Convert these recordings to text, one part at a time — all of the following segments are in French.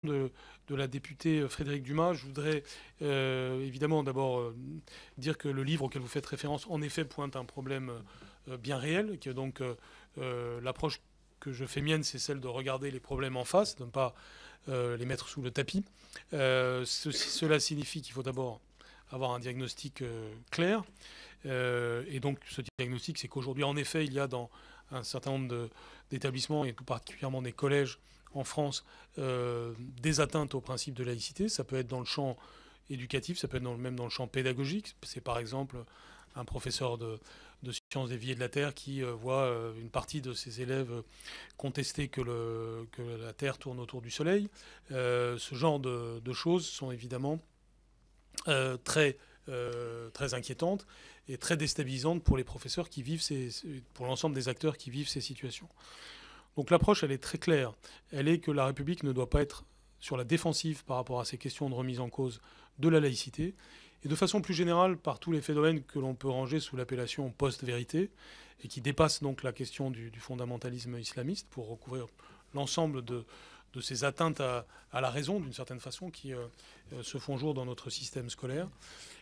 de la députée Frédérique Dumas, je voudrais évidemment d'abord dire que le livre auquel vous faites référence, en effet, pointe un problème bien réel, et que donc l'approche que je fais mienne, c'est celle de regarder les problèmes en face, de ne pas les mettre sous le tapis. Cela signifie qu'il faut d'abord avoir un diagnostic clair. Et donc ce diagnostic, c'est qu'aujourd'hui, en effet, il y a dans un certain nombre d'établissements, et tout particulièrement des collèges en France, des atteintes au principe de laïcité. Ça peut être dans le champ éducatif, ça peut être même dans le champ pédagogique. C'est par exemple un professeur de sciences des vies et de la Terre qui voit une partie de ses élèves contester que la Terre tourne autour du Soleil. Ce genre de choses sont évidemment très inquiétantes et très déstabilisantes pour les professeurs qui vivent pour l'ensemble des acteurs qui vivent ces situations. Donc l'approche, elle est très claire. Elle est que la République ne doit pas être sur la défensive par rapport à ces questions de remise en cause de la laïcité, et de façon plus générale par tous les phénomènes que l'on peut ranger sous l'appellation post-vérité, et qui dépassent donc la question du fondamentalisme islamiste pour recouvrir l'ensemble de ces atteintes à la raison, d'une certaine façon, qui se font jour dans notre système scolaire.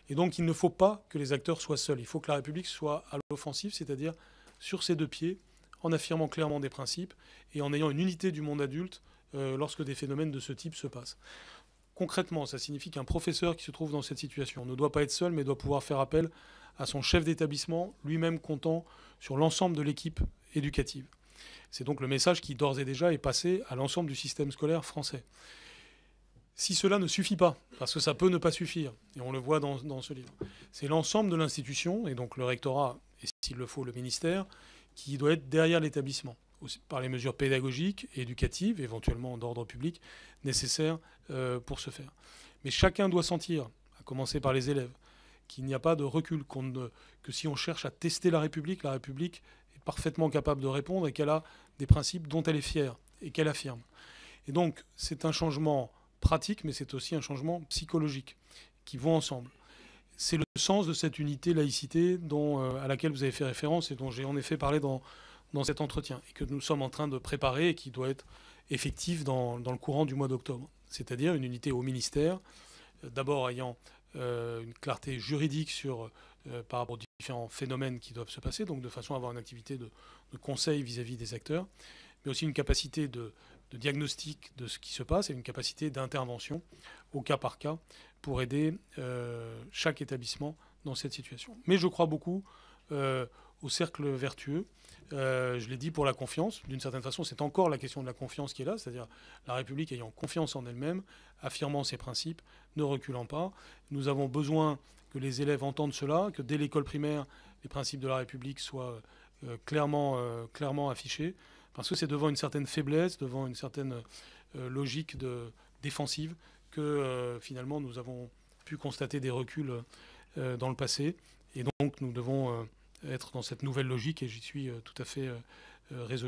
Et donc il ne faut pas que les acteurs soient seuls. Il faut que la République soit à l'offensive, c'est-à-dire sur ses deux pieds, en affirmant clairement des principes et en ayant une unité du monde adulte lorsque des phénomènes de ce type se passent. Concrètement, ça signifie qu'un professeur qui se trouve dans cette situation ne doit pas être seul, mais doit pouvoir faire appel à son chef d'établissement, lui-même comptant sur l'ensemble de l'équipe éducative. C'est donc le message qui, d'ores et déjà, est passé à l'ensemble du système scolaire français. Si cela ne suffit pas, parce que ça peut ne pas suffire, et on le voit dans ce livre, c'est l'ensemble de l'institution, et donc le rectorat, et s'il le faut, le ministère, qui doit être derrière l'établissement, par les mesures pédagogiques, éducatives, éventuellement d'ordre public, nécessaires pour ce faire. Mais chacun doit sentir, à commencer par les élèves, qu'il n'y a pas de recul, que si on cherche à tester la République est parfaitement capable de répondre et qu'elle a des principes dont elle est fière et qu'elle affirme. Et donc, c'est un changement pratique, mais c'est aussi un changement psychologique qui vont ensemble. C'est le sens de cette unité laïcité à laquelle vous avez fait référence et dont j'ai en effet parlé dans cet entretien, et que nous sommes en train de préparer et qui doit être effective dans le courant du mois d'octobre. C'est-à-dire une unité au ministère, d'abord ayant une clarté juridique par rapport aux différents phénomènes qui doivent se passer, donc de façon à avoir une activité de conseil vis-à-vis des acteurs, mais aussi une capacité de diagnostic de ce qui se passe et une capacité d'intervention au cas par cas pour aider chaque établissement dans cette situation. Mais je crois beaucoup au cercle vertueux. Je l'ai dit, pour la confiance. D'une certaine façon, c'est encore la question de la confiance qui est là, c'est-à-dire la République ayant confiance en elle-même, affirmant ses principes, ne reculant pas. Nous avons besoin que les élèves entendent cela, que dès l'école primaire, les principes de la République soient clairement affichés, parce que c'est devant une certaine faiblesse, devant une certaine logique défensive, que finalement nous avons pu constater des reculs dans le passé. Et donc nous devons être dans cette nouvelle logique, et j'y suis tout à fait résolu.